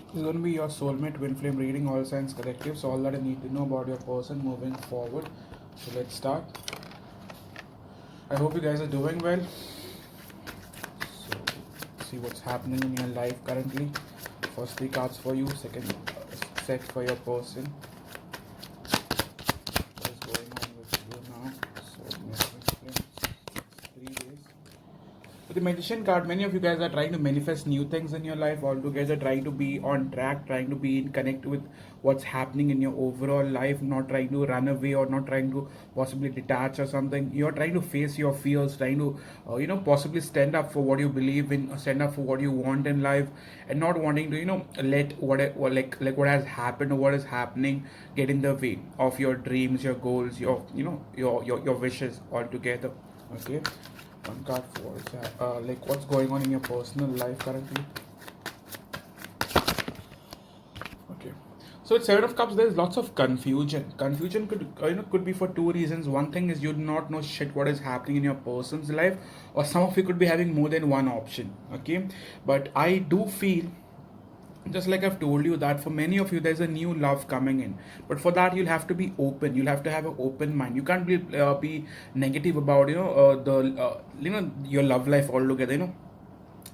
This is going to be your soulmate twin flame reading, all signs collective. So all that I need to know about your person moving forward. So let's start. I hope you guys are doing well. So see what's happening in your life currently. First three cards for you, second set for your person. What is going on with you now? So 3 days. With the Magician card, many of you guys are trying to manifest new things in your life altogether, trying to be on track, trying to be in connect with what's happening in your overall life, not trying to run away or not trying to possibly detach or something. You're trying to face your fears, trying to, possibly stand up for what you believe in, stand up for what you want in life, and not wanting to, let what has happened or what is happening get in the way of your dreams, your goals, your wishes altogether. Okay, one card for what's going on in your personal life currently. Okay, so with Seven of Cups, there's lots of confusion. Confusion could be for two reasons. One thing is you do not know shit what is happening in your person's life, or some of you could be having more than one option. Okay, but I do feel, just like I've told you, that for many of you there's a new love coming in, but for that you'll have to be open. You'll have to have an open mind. You can't be negative about your love life altogether.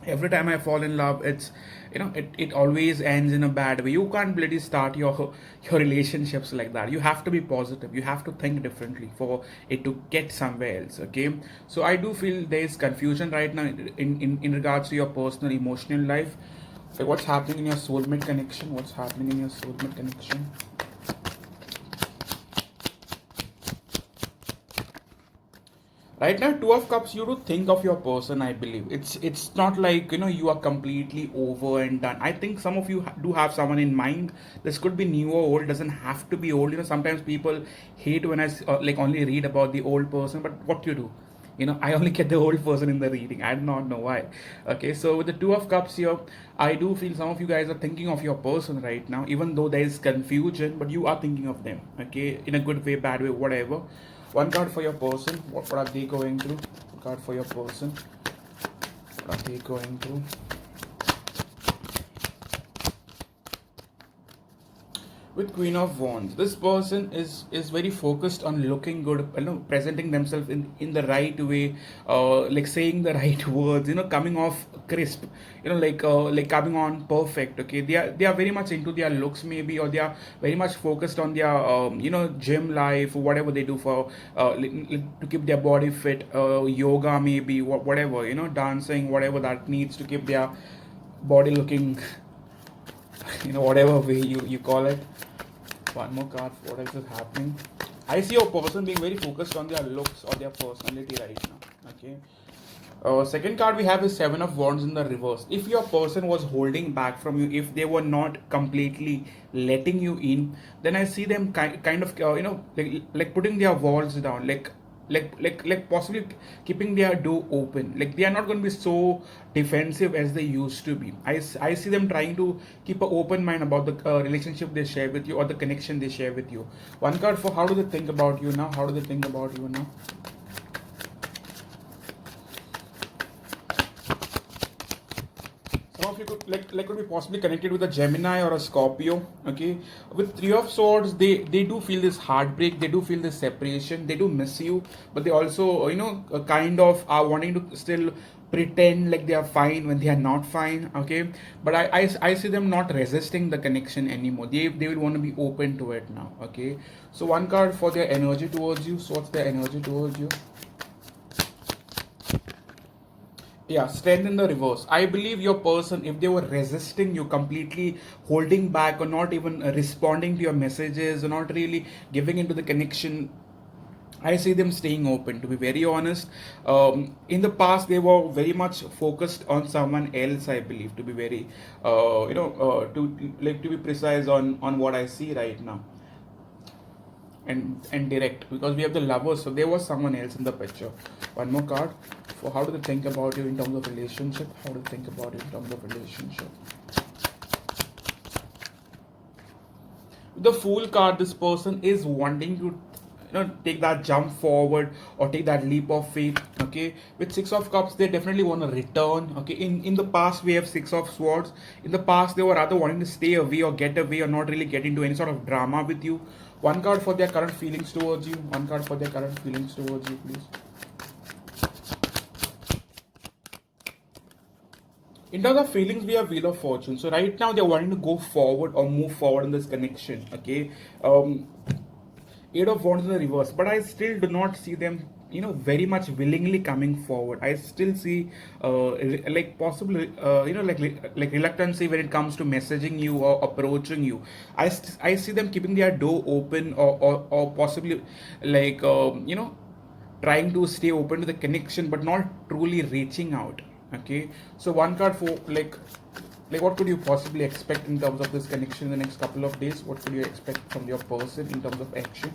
Every time I fall in love, it always ends in a bad way. You can't really start your relationships like that. You have to be positive. You have to think differently for it to get somewhere else. Okay, so I do feel there is confusion right now in regards to your personal emotional life. Like what's happening in your soulmate connection? What's happening in your soulmate connection? Right now, Two of Cups, you do think of your person. I believe it's not like you are completely over and done. I think some of you do have someone in mind. This could be new or old. Doesn't have to be old. Sometimes people hate when I only read about the old person. But what you do? I only get the old person in the reading. I do not know why. Okay, so with the Two of Cups here, I do feel some of you guys are thinking of your person right now, even though there is confusion, but you are thinking of them. Okay, in a good way, bad way, whatever. One card for your person. What are they going through? One card for your person. What are they going through? With Queen of Wands, this person is very focused on looking good, presenting themselves in the right way, like saying the right words, coming off crisp, like coming on perfect. Okay, they are very much into their looks maybe, or they are very much focused on their gym life, whatever they do for to keep their body fit, yoga maybe, whatever, dancing, whatever that needs to keep their body looking whatever way you call it. One more card. What else is happening? I see your person being very focused on their looks or their personality right now. Okay. Second card we have is Seven of Wands in the reverse. If your person was holding back from you, if they were not completely letting you in, then I see them kind of like putting their walls down, like possibly keeping their door open. Like they are not going to be so defensive as they used to be. I see them trying to keep an open mind about the relationship they share with you or the connection they share with you. One card for how do they think about you now? How do they think about you now? Some of you could be possibly connected with a Gemini or a Scorpio. Okay, with Three of Swords, they do feel this heartbreak, they do feel this separation, they do miss you, but they also kind of are wanting to still pretend like they are fine when they are not fine. Okay, but I see them not resisting the connection anymore. They will want to be open to it now. Okay, so one card for their energy towards you. So what's their energy towards you? Yeah, strength in the reverse. I believe your person, if they were resisting you, completely holding back or not even responding to your messages or not really giving into the connection, I see them staying open. To be very honest, in the past they were very much focused on someone else. I believe, to be very, to be precise on what I see right now, and direct, because we have the lovers, so there was someone else in the picture. One more card for how do they think about you in terms of relationship. How do they think about you in terms of relationship? The Fool card, this person is wanting to take that jump forward or take that leap of faith. Okay, with Six of Cups, they definitely want to return. Okay, in the past, we have Six of Swords. In the past, they were rather wanting to stay away or get away or not really get into any sort of drama with you. One card for their current feelings towards you. One card for their current feelings towards you, please. In terms of feelings, we have Wheel of Fortune. So right now they're wanting to go forward or move forward in this connection. Okay, Eight of Wands in the reverse, but I still do not see them, very much willingly coming forward. I still see, like possibly, like reluctancy when it comes to messaging you or approaching you. I see them keeping their door open or possibly like, trying to stay open to the connection, but not truly reaching out. Okay, so one card for like what could you possibly expect in terms of this connection in the next couple of days? What could you expect from your person in terms of action?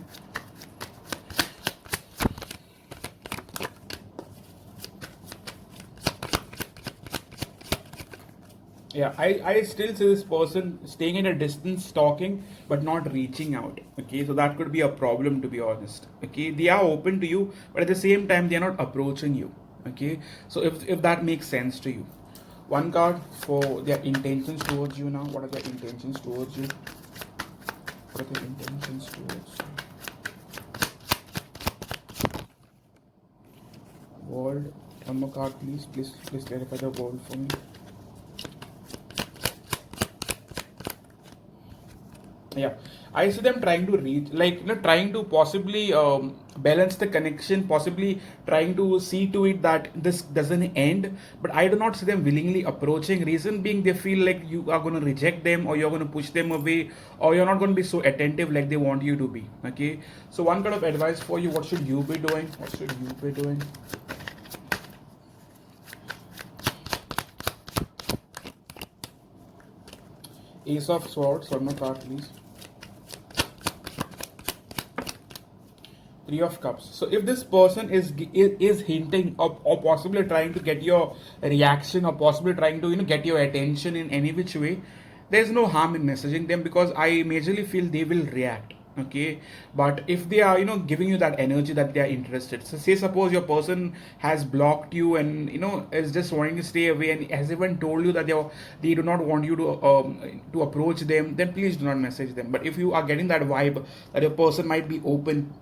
Yeah, I still see this person staying at a distance, talking, but not reaching out. Okay, so that could be a problem, to be honest. Okay, they are open to you, but at the same time, they are not approaching you. Okay, so if that makes sense to you. One card for their intentions towards you now. What are their intentions towards you? What are their intentions towards you? World. One more card, please. Please clarify the world for me. Yeah, I see them trying to reach, like, trying to possibly balance the connection, possibly trying to see to it that this doesn't end. But I do not see them willingly approaching. Reason being, they feel like you are going to reject them, or you're going to push them away, or you're not going to be so attentive like they want you to be. Okay, so one kind of advice for you: what should you be doing? What should you be doing? Ace of Swords. One more card, please. Three of Cups. So if this person is hinting or possibly trying to get your reaction or possibly trying to get your attention in any which way, there's no harm in messaging them, because I majorly feel they will react. Okay, but if they are giving you that energy that they are interested, so say suppose your person has blocked you and is just wanting to stay away and has even told you that they do not want you to approach them, then please do not message them. But if you are getting that vibe that your person might be open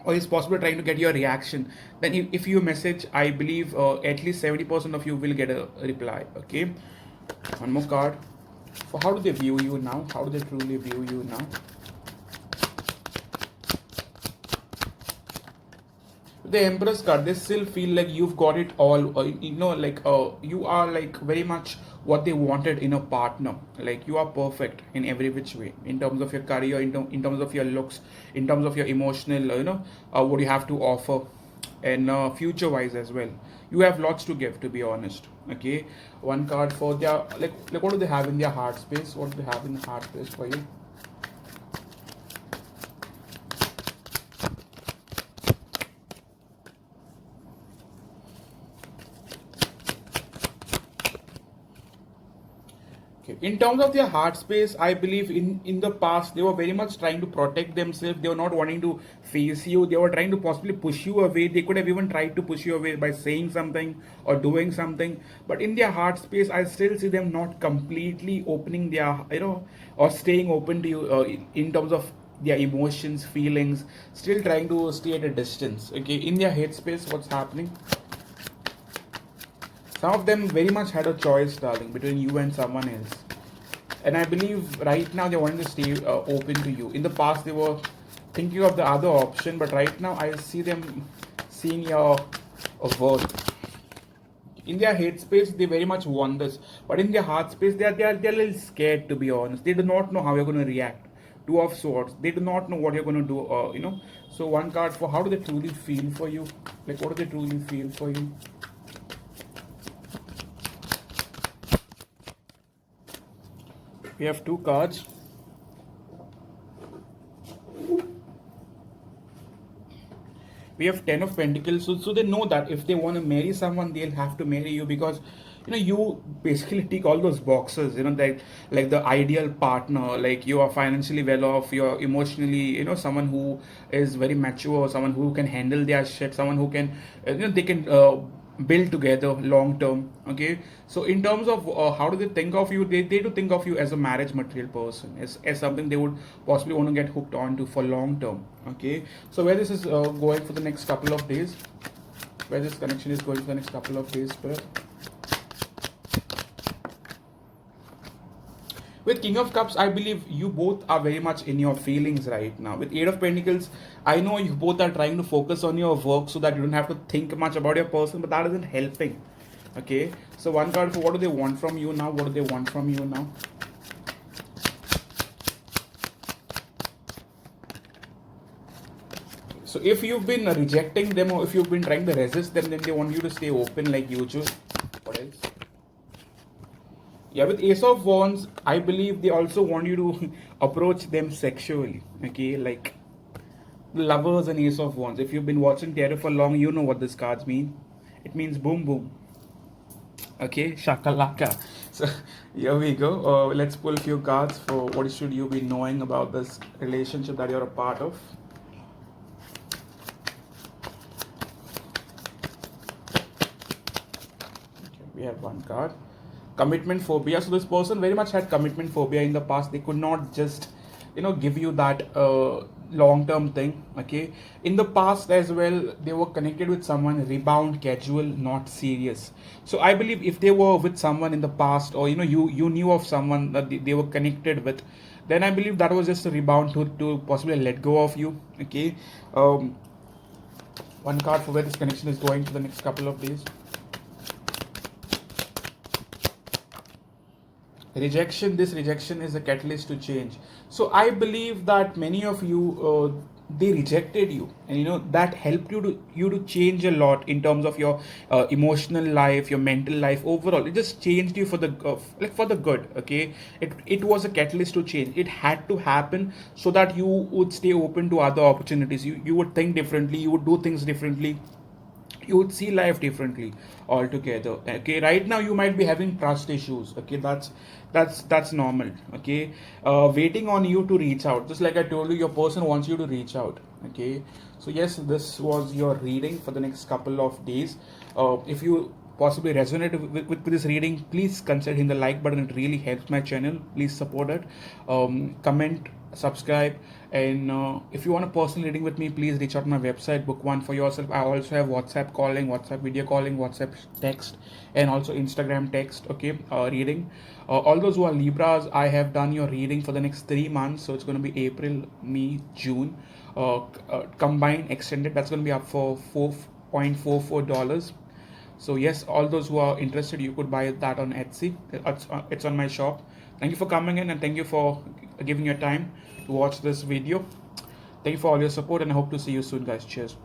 or is possibly trying to get your reaction, then if you message, I believe at least 70% of you will get a reply. Okay, one more card for how do they view you now? How do they truly view you now? The Empress card, they still feel like you've got it all, you are like very much what they wanted in a partner. Like you are perfect in every which way, in terms of your career, in terms of your looks, in terms of your emotional, what you have to offer, and future wise as well. You have lots to give, to be honest. Okay, one card for their, like what do they have in their heart space? What do they have in the heart space for you? Okay. In terms of their heart space, I believe in the past they were very much trying to protect themselves. They were not wanting to face you. They were trying to possibly push you away. They could have even tried to push you away by saying something or doing something. But in their heart space, I still see them not completely opening their, or staying open to you in terms of their emotions, feelings. Still trying to stay at a distance. Okay. In their head space, what's happening? Some of them very much had a choice, darling, between you and someone else. And I believe right now they want to stay open to you. In the past, they were thinking of the other option, but right now I see them seeing your worth. In their head space, they very much want this, but in their heart space, they're a little scared, to be honest. They do not know how you're going to react. Two of Swords. They do not know what you're going to do. So one card for how do they truly feel for you? Like what do they truly feel for you? We have two cards. We have 10 of Pentacles. So they know that if they want to marry someone, they'll have to marry you, because you basically tick all those boxes, that like the ideal partner, like you are financially well off, you're emotionally, someone who is very mature, someone who can handle their shit, someone who can, they can build together long term. Okay, so in terms of how do they think of you, they do think of you as a marriage material person, as something they would possibly want to get hooked on to for long term. Okay, so where this is going for the next couple of days, where this connection is going for the next couple of days, Spirit. With King of Cups, I believe you both are very much in your feelings right now. With Eight of Pentacles, I know you both are trying to focus on your work so that you don't have to think much about your person, but that isn't helping. Okay, so one card for what do they want from you now? What do they want from you now? So if you've been rejecting them, or if you've been trying to resist them, then they want you to stay open like usual. What else? Yeah, with Ace of Wands, I believe they also want you to approach them sexually. Okay, like Lovers and Ace of Wands. If you've been watching tarot for long, you know what these cards mean. It means boom boom. Okay, shakalaka. So here we go. Let's pull a few cards for what should you be knowing about this relationship that you're a part of. Okay, we have one card. Commitment phobia. So this person very much had commitment phobia in the past. They could not just give you that long term thing. Okay, in the past as well, they were connected with someone rebound, casual, not serious. So I believe if they were with someone in the past, or you knew of someone that they were connected with, then I believe that was just a rebound to possibly let go of you. Okay, one card for where this connection is going for the next couple of days. This rejection is a catalyst to change. So I believe that many of you, they rejected you, and that helped you to change a lot in terms of your emotional life, your mental life overall. It just changed you for the like for the good. Okay, it was a catalyst to change. It had to happen so that you would stay open to other opportunities. You would think differently, you would do things differently, you would see life differently altogether. Okay, right now you might be having trust issues. Okay, that's normal. Okay, waiting on you to reach out, just like I told you, your person wants you to reach out. Okay, so yes, this was your reading for the next couple of days. If you possibly resonate with this reading, please consider hitting the like button. It really helps my channel. Please support it. Comment, subscribe, and if you want a personal reading with me, please reach out to my website, book one for yourself. I also have WhatsApp calling, WhatsApp video calling, WhatsApp text, and also Instagram text. Okay, reading. All those who are Libras, I have done your reading for the next 3 months, so it's going to be April, May, June, combined extended. That's going to be up for $4.44. So yes, all those who are interested, you could buy that on Etsy. It's on my shop. Thank you for coming in, and thank you for giving your time to watch this video. Thank you for all your support, and I hope to see you soon, guys. Cheers.